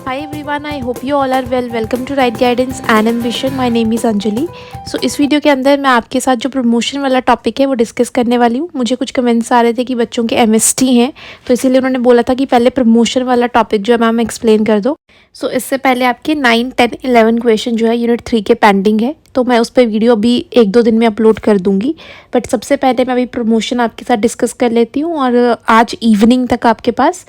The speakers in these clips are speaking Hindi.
Hi everyone, I hope you all are well. Welcome to Right Guidance and Ambition. My name is Anjali. इस वीडियो के अंदर मैं आपके साथ जो प्रमोशन वाला टॉपिक है वो डिस्कस करने वाली हूँ. मुझे कुछ कमेंट्स आ रहे थे कि बच्चों के MST हैं, तो इसीलिए उन्होंने बोला था कि पहले प्रमोशन वाला टॉपिक जो है मैम एक्सप्लेन कर दो. इससे पहले आपके 9, 10, 11 क्वेश्चन जो है यूनिट 3 के पेंडिंग है, तो मैं उस पर वीडियो अभी 1-2 दिन में अपलोड कर दूंगी. बट सबसे पहले मैं अभी प्रमोशन आपके साथ डिस्कस कर लेती हूँ और आज इवनिंग तक आपके पास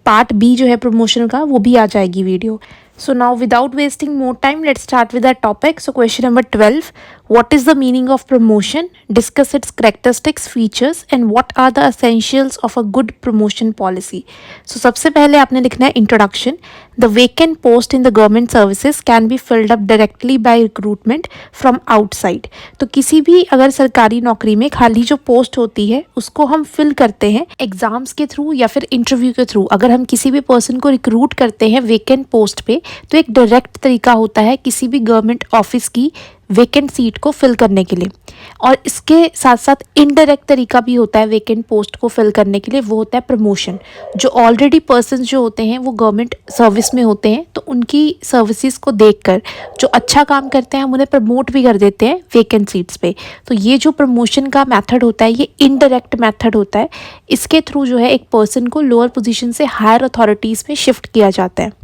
पार्ट बी जो है प्रमोशन का वो भी आ जाएगी video. So now without wasting more time, let's start with our topic. So question number 12, what is the meaning of promotion? Discuss its characteristics, features and what are the essentials of a good promotion policy. So सबसे पहले आपने लिखना है introduction. The vacant post in the government services can be filled up directly by recruitment from outside. तो किसी भी अगर सरकारी नौकरी में खाली जो पोस्ट होती है उसको हम फिल करते हैं एग्जाम्स के थ्रू या फिर इंटरव्यू के थ्रू. अगर हम किसी भी पर्सन को रिक्रूट करते हैं वेकेंट पोस्ट पे, तो एक डायरेक्ट तरीका होता है किसी भी गवर्नमेंट ऑफिस की वेकेंट सीट को फिल करने के लिए. और इसके साथ साथ इनडायरेक्ट तरीका भी होता है वेकेंट पोस्ट को फिल करने के लिए, वो होता है प्रमोशन. जो ऑलरेडी पर्सन जो होते हैं वो गवर्नमेंट सर्विस में होते हैं, तो उनकी सर्विसेज को देखकर जो अच्छा काम करते हैं हम उन्हें प्रमोट भी कर देते हैं वेकेंट सीट्स पे. तो ये जो प्रमोशन का मेथड होता है ये इनडायरेक्ट मेथड होता है. इसके थ्रू जो है एक पर्सन को लोअर पोजीशन से हायर अथॉरिटीज़ में शिफ्ट किया जाता है.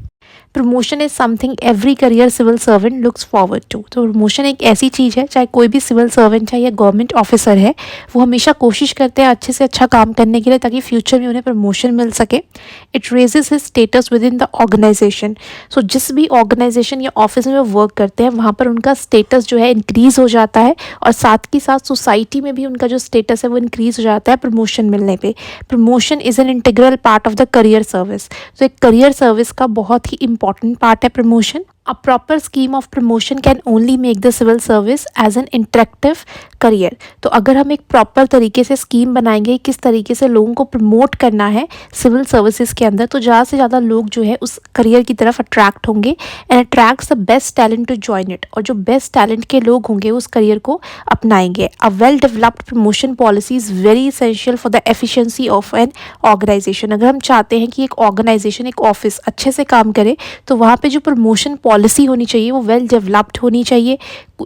Promotion is something every career civil servant looks forward to. तो प्रमोशन एक ऐसी चीज़ है, चाहे कोई भी सिविल सर्वेंट चाहे या गवर्नमेंट ऑफिसर है, वो हमेशा कोशिश करते हैं अच्छे से अच्छा काम करने के लिए ताकि फ्यूचर में उन्हें प्रमोशन मिल सके. It raises his status within the organization. So जिस भी ऑर्गेनाइजेशन या ऑफिस में वो वर्क करते हैं वहाँ पर उनका स्टेटस जो है इंक्रीज़ हो जाता है और साथ ही साथ सोसाइटी में भी उनका जो स्टेटस है वो इंक्रीज़ हो जाता है प्रमोशन मिलने पर. Promotion is an integral part of the career service. तो एक करियर सर्विस का बहुत ही important part है promotion. A proper scheme of promotion can only make the civil service as an interactive career. तो अगर हम एक प्रॉपर तरीके से स्कीम बनाएंगे किस तरीके से लोगों को प्रमोट करना है सिविल सर्विसेज के अंदर, तो ज़्यादा से ज़्यादा लोग जो है उस करियर की तरफ अट्रैक्ट होंगे and attracts the best talent to join it. और जो बेस्ट टैलेंट के लोग होंगे उस करियर को अपनाएंगे. A well developed promotion policy is very essential for the efficiency of an organisation. अगर हम चाहते हैं कि एक ऑर्गेनाइजेशन एक ऑफिस अच्छे से काम करे तो वहाँ पे जो प्रमोशन पॉलिसी होनी चाहिए वो वेल डेवलप्ड होनी चाहिए.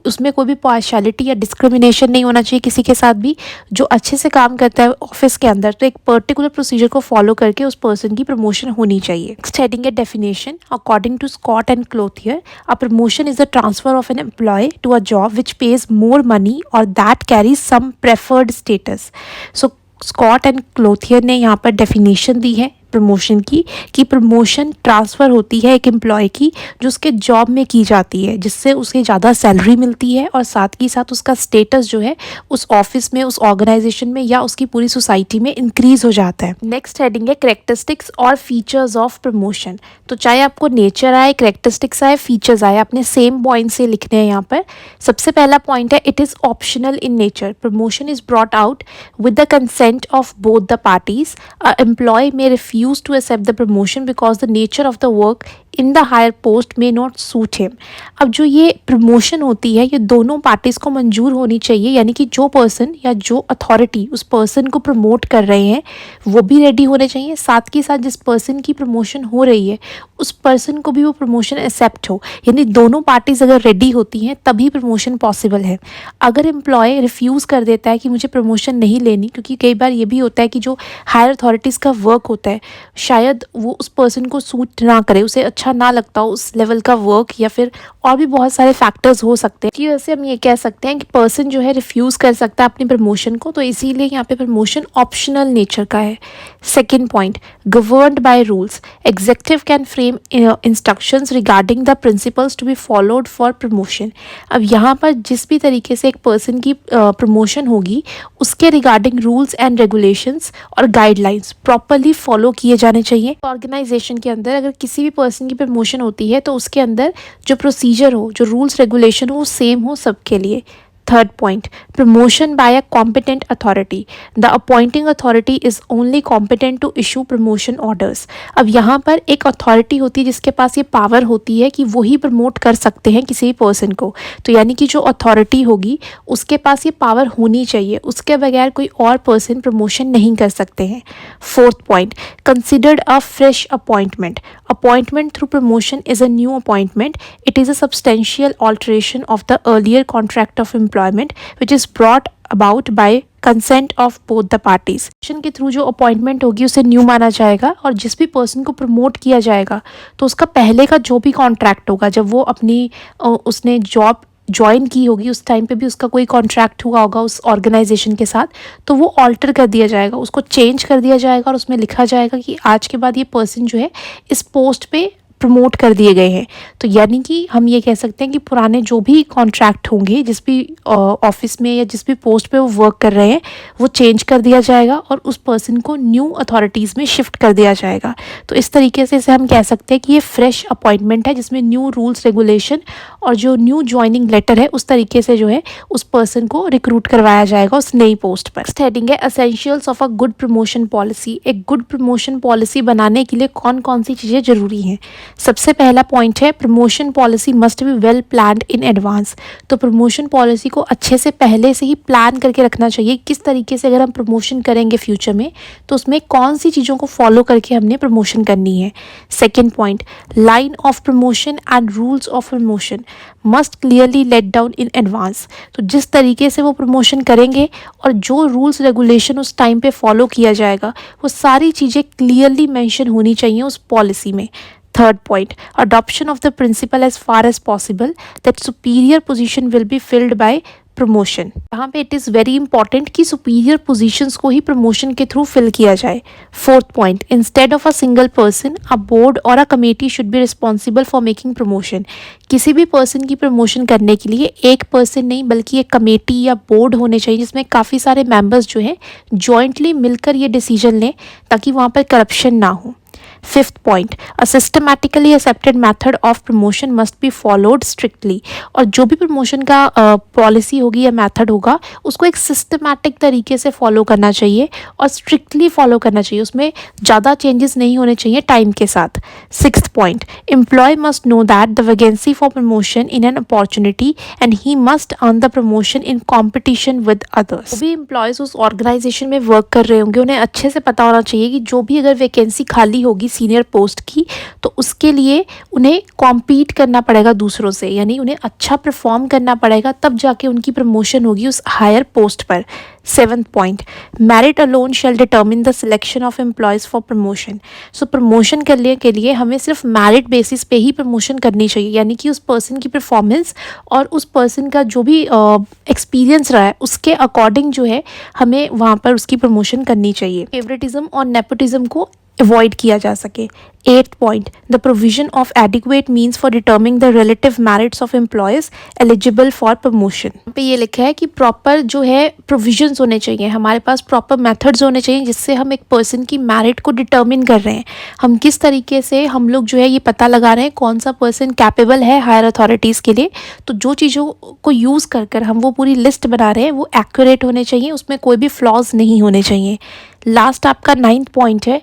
उसमें कोई भी पार्शियलिटी या डिस्क्रिमिनेशन नहीं होना चाहिए किसी के साथ भी. जो अच्छे से काम करता है ऑफिस के अंदर तो एक पर्टिकुलर प्रोसीजर को फॉलो करके उस पर्सन की प्रमोशन होनी चाहिए. नेक्स्ट हेडिंग है definition. According to Scott and Clothier, a promotion is the transfer of an employee to a job which pays more money or that carries some preferred status. So Scott and Clothier ने यहाँ पर डेफिनेशन दी है प्रमोशन की कि प्रमोशन ट्रांसफ़र होती है एक एम्प्लॉय की जो उसके जॉब में की जाती है, जिससे उसे ज़्यादा सैलरी मिलती है और साथ ही साथ उसका स्टेटस जो है उस ऑफिस में, उस ऑर्गेनाइजेशन में या उसकी पूरी सोसाइटी में इंक्रीज़ हो जाता है. नेक्स्ट हेडिंग है करेक्टरिस्टिक्स और फीचर्स ऑफ प्रमोशन. तो चाहे आपको नेचर आए, करेक्टरिस्टिक्स आए, फीचर्स आए, आपने सेम पॉइंट से लिखने हैं यहाँ पर. सबसे पहला पॉइंट है it is optional in nature. Promotion is brought out with the consent of both the parties. A employee may refuse to accept the promotion because the nature of the work in the higher post may not suit him. अब जो ये प्रमोशन होती है ये दोनों पार्टीज को मंजूर होनी चाहिए, यानी कि जो पर्सन या जो अथॉरिटी उस पर्सन को प्रमोट कर रहे हैं वो भी रेडी होने चाहिए, साथ ही साथ जिस पर्सन की प्रमोशन हो रही है उस पर्सन को भी वो प्रमोशन एक्सेप्ट हो. यानी दोनों पार्टीज अगर रेडी होती हैं तभी प्रमोशन पॉसिबल है. अगर एम्प्लॉय रिफ्यूज़ कर देता है कि मुझे प्रमोशन नहीं लेनी, क्योंकि कई बार ये भी होता है कि जो हायर अथॉरिटीज़ का वर्क होता है शायद वो उस पर्सन को सूट ना करे, उसे अच्छा ना लगता हो उस लेवल का वर्क, या फिर और भी बहुत सारे फैक्टर्स हो सकते हैं. कि वैसे हम ये कह सकते हैं कि पर्सन जो है रिफ्यूज़ कर सकता है अपनी प्रमोशन को, तो इसीलिए यहाँ पे प्रमोशन ऑप्शनल नेचर का है. Second point, governed by rules. Executive can frame instructions regarding the principles to be followed for promotion. अब यहाँ पर जिस भी तरीके से एक पर्सन की प्रमोशन होगी उसके रिगार्डिंग रूल्स एंड रेगुलेशंस और गाइडलाइंस प्रॉपरली फॉलो किए जाने चाहिए. ऑर्गेनाइजेशन के अंदर अगर किसी भी पर्सन की प्रमोशन होती है तो उसके अंदर जो प्रोसीजर हो, जो रूल्स रेगुलेशन हो वो सेम हो सबके लिए. Third point, promotion by a competent authority. The appointing authority is only competent to issue promotion orders. अब यहाँ पर एक अथॉरिटी होती है जिसके पास ये पावर होती है कि वो ही प्रमोट कर सकते हैं किसी भी पर्सन को। तो यानी कि जो अथॉरिटी होगी उसके पास ये पावर होनी चाहिए, उसके बगैर कोई और पर्सन प्रमोशन नहीं कर सकते हैं। Fourth point, considered a fresh appointment. Appointment through promotion is a new appointment. It is a substantial alteration of the earlier contract of employment which is brought about by consent of both the parties. के थ्रू जो अपॉइंटमेंट होगी उसे न्यू माना जाएगा और जिस भी पर्सन को प्रमोट किया जाएगा तो उसका पहले का जो भी कॉन्ट्रैक्ट होगा, जब वो अपनी उसने जॉब ज्वाइन की होगी उस टाइम पे भी उसका कोई कॉन्ट्रैक्ट हुआ होगा उस ऑर्गेनाइजेशन के साथ, तो वो ऑल्टर कर दिया जाएगा, उसको चेंज कर दिया जाएगा और उसमें लिखा जाएगा कि आज के बाद ये पर्सन जो है इस पोस्ट पे प्रमोट कर दिए गए हैं. तो यानी कि हम ये कह सकते हैं कि पुराने जो भी कॉन्ट्रैक्ट होंगे जिस भी ऑफिस में या जिस भी पोस्ट पे वो वर्क कर रहे हैं वो चेंज कर दिया जाएगा और उस पर्सन को न्यू अथॉरिटीज़ में शिफ्ट कर दिया जाएगा. तो इस तरीके से इसे हम कह सकते हैं कि ये फ्रेश अपॉइंटमेंट है जिसमें न्यू रूल्स रेगुलेशन और जो न्यू ज्वाइनिंग लेटर है उस तरीके से जो है उस पर्सन को रिक्रूट करवाया जाएगा उस नई पोस्ट पर. हेडिंग है essentials of a good promotion policy. एक गुड प्रमोशन पॉलिसी बनाने के लिए कौन कौन सी चीज़ें ज़रूरी हैं. सबसे पहला पॉइंट है promotion policy must be well planned in advance. तो प्रमोशन पॉलिसी को अच्छे से पहले से ही प्लान करके रखना चाहिए. किस तरीके से अगर हम प्रमोशन करेंगे फ्यूचर में तो उसमें कौन सी चीज़ों को फॉलो करके हमने प्रमोशन करनी है. Second point, line of promotion and rules of promotion must clearly laid down in advance. तो जिस तरीके से वो प्रमोशन करेंगे और जो रूल्स रेगुलेशन उस टाइम पे फॉलो किया जाएगा वो सारी चीज़ें क्लियरली मेंशन होनी चाहिए उस पॉलिसी में. Third point, adoption of the principle as far as possible that superior position will be filled by promotion. यहाँ पे it is very important कि superior positions को ही promotion के through fill किया जाए. Fourth point, instead of a single person, a board or a committee should be responsible for making promotion. किसी भी person की promotion करने के लिए एक person नहीं बल्कि एक कमेटी या बोर्ड होने चाहिए जिसमें काफ़ी सारे members जो हैं jointly मिलकर ये decision लें ताकि वहाँ पर corruption ना हो. Fifth point, a systematically accepted method of promotion must be followed strictly. और जो भी प्रमोशन का पॉलिसी होगी या मेथड होगा उसको एक सिस्टमैटिक तरीके से फॉलो करना चाहिए और स्ट्रिक्टली फॉलो करना चाहिए, उसमें ज़्यादा चेंजेस नहीं होने चाहिए टाइम के साथ. Sixth point, employee must know that the vacancy for promotion in an opportunity and he must earn the promotion in competition with others. जो भी एम्प्लॉयज़ उस ऑर्गेनाइजेशन में वर्क कर रहे होंगे उन्हें अच्छे से पता होना चाहिए कि जो भी अगर वैकेंसी खाली होगी सीनियर पोस्ट की तो उसके लिए उन्हें कॉम्पीट करना पड़ेगा दूसरों से, यानी उन्हें अच्छा परफॉर्म करना पड़ेगा तब जाके उनकी प्रमोशन होगी उस हायर पोस्ट पर. Seventh point, merit alone shall determine the selection of employees for promotion. So promotion करने के लिए हमें सिर्फ मेरिट बेसिस पे ही प्रमोशन करनी चाहिए, यानी कि उस पर्सन की परफॉर्मेंस और उस पर्सन का जो भी एक्सपीरियंस रहा है उसके अकॉर्डिंग जो है हमें वहाँ पर उसकी प्रमोशन करनी चाहिए. फेवरेटिज्म और नेपोटिज्म को अवॉइड किया जा सके. Eighth point, the provision of adequate means for डिटर्मिंग the relative merits of employees eligible for promotion. पे ये लिखा है कि प्रॉपर जो है प्रोविजंस होने चाहिए, हमारे पास प्रॉपर मेथड्स होने चाहिए जिससे हम एक पर्सन की मेरिट को डिटर्मिन कर रहे हैं. हम किस तरीके से हम लोग जो है ये पता लगा रहे हैं कौन सा पर्सन कैपेबल है हायर अथॉरिटीज़ के लिए. तो जो चीज़ों को यूज़ कर कर हम वो पूरी लिस्ट बना रहे हैं वो एक्यूरेट होने चाहिए, उसमें कोई भी फ्लॉज नहीं होने चाहिए. लास्ट आपका 9th पॉइंट है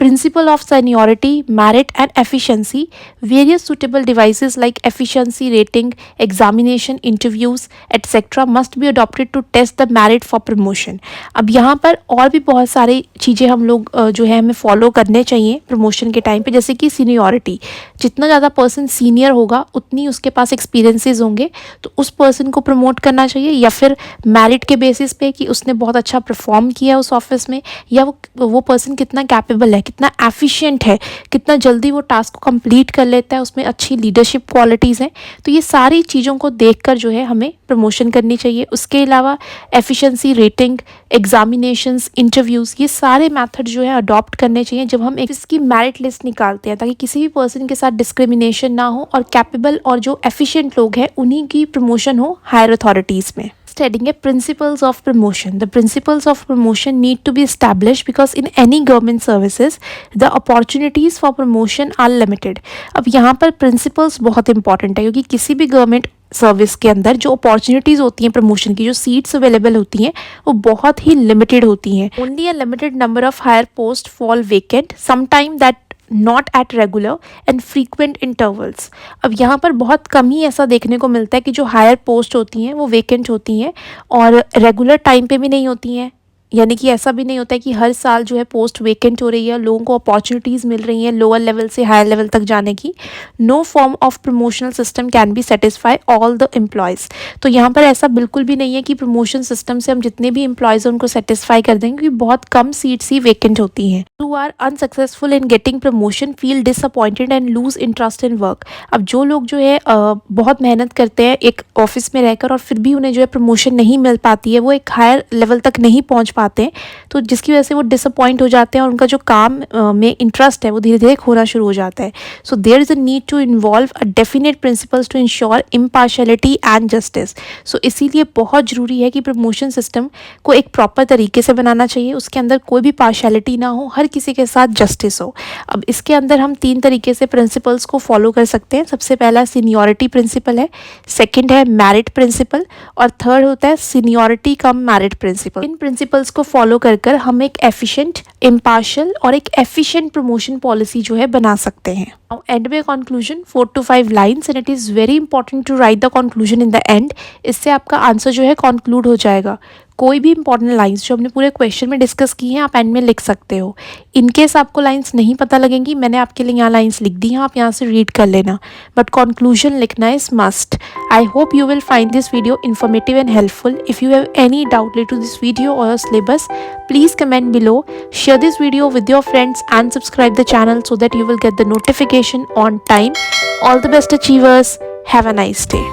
principle of seniority, merit and efficiency. Various suitable devices like efficiency rating, examination, interviews, etc. must be adopted to test the merit for promotion. अब यहाँ पर और भी बहुत सारी चीज़ें हम लोग जो है हमें फॉलो करने चाहिए प्रमोशन के टाइम पे, जैसे कि सीनियरिटी. जितना ज़्यादा पर्सन सीनियर होगा उतनी उसके पास एक्सपीरियंसेस होंगे तो उस पर्सन को प्रमोट करना चाहिए, या फिर मेरिट के बेसिस पे कि उसने बहुत अच्छा परफॉर्म किया उस ऑफिस में, या वो पर्सन कितना कैपेबल है, कितना एफिशिएंट है, कितना जल्दी वो टास्क को कंप्लीट कर लेता है, उसमें अच्छी लीडरशिप क्वालिटीज़ हैं. तो ये सारी चीज़ों को देखकर जो है हमें प्रमोशन करनी चाहिए. उसके अलावा एफिशिएंसी रेटिंग, एग्जामिनेशंस, इंटरव्यूज़, ये सारे मेथड जो है अडॉप्ट करने चाहिए जब हम इसकी मेरिट लिस्ट निकालते हैं, ताकि किसी भी पर्सन के साथ डिस्क्रिमिनेशन ना हो और कैपेबल और जो एफिशिएंट लोग हैं उन्हीं की प्रमोशन हो हायर अथॉरिटीज़ में. Heading है principles of promotion. The principles of promotion need to be established because in any government services the opportunities for promotion are limited. अब यहाँ पर principles बहुत important है क्योंकि किसी भी गवर्नमेंट सर्विस के अंदर जो अपॉर्चुनिटीज़ होती हैं प्रमोशन की, जो सीट्स अवेलेबल होती हैं वो बहुत ही लिमिटेड होती हैं। Only a limited number of higher post fall vacant, some time that not at regular and frequent intervals. अब यहाँ पर बहुत कम ही ऐसा देखने को मिलता है कि जो हायर पोस्ट होती हैं वो वेकेंट होती हैं और रेगुलर टाइम पे भी नहीं होती हैं। यानी कि ऐसा भी नहीं होता है कि हर साल जो है पोस्ट वेकेंट हो रही है, लोगों को अपॉर्चुनिटीज़ मिल रही हैं लोअर लेवल से हायर लेवल तक जाने की। No form of promotional system can be satisfy all the employees. तो यहाँ पर ऐसा बिल्कुल भी नहीं है कि प्रमोशन सिस्टम से हम जितने भी एम्प्लॉयज़ हैं उनको सेटिस्फाई कर देंगे, क्योंकि बहुत कम सीट्स ही वेकेंट होती हैं। Who are unsuccessful in getting promotion feel disappointed and lose interest in work. अब जो लोग जो है बहुत मेहनत करते हैं एक ऑफिस में रहकर और फिर भी उन्हें जो है प्रमोशन नहीं मिल पाती है, वो एक हायर लेवल तक नहीं पहुँच पाते हैं, तो जिसकी वजह से वो डिसअपॉइंट हो जाते हैं और उनका जो काम में इंटरेस्ट है वो धीरे धीरे खोना शुरू हो जाता है। So there is a need to involve a definite principles to ensure impartiality and justice. So इसीलिए बहुत ज़रूरी है कि प्रमोशन सिस्टम को एक प्रॉपर तरीके से बनाना चाहिए, उसके अंदर कोई भी पार्शलिटी ना हो, हर किसी के साथ जस्टिस हो। अब इसके अंदर हम 3 तरीके से प्रिंसिपल्स को फॉलो कर सकते हैं। सबसे पहला सीनियरिटी प्रिंसिपल है, सेकेंड है मेरिट प्रिंसिपल और थर्ड होता है सीनियरिटी कम मेरिट प्रिंसिपल। इन प्रिंसिपल्स को फॉलो कर हम एक एफिशिएंट, इम्पार्शियल और एक एफिशिएंट प्रमोशन पॉलिसी जो है बना सकते हैं। Now end में conclusion 4 to 5 lines and it is very important to write the conclusion in the end। इससे आपका आंसर जो है conclude हो जाएगा। कोई भी इंपॉर्टेंट लाइंस जो हमने पूरे क्वेश्चन में डिस्कस की हैं आप एंड में लिख सकते हो। इनकेस आपको लाइंस नहीं पता लगेंगी, मैंने आपके लिए यहाँ लाइंस लिख दी हैं, आप यहाँ से रीड कर लेना, बट कंक्लूजन लिखना is must. I hope you will find this video informative and helpful. If you have any doubt related to this video or syllabus, please comment below. Share this video with your friends and subscribe the channel so that you will get the notification on time. All the best achievers. Have a nice day.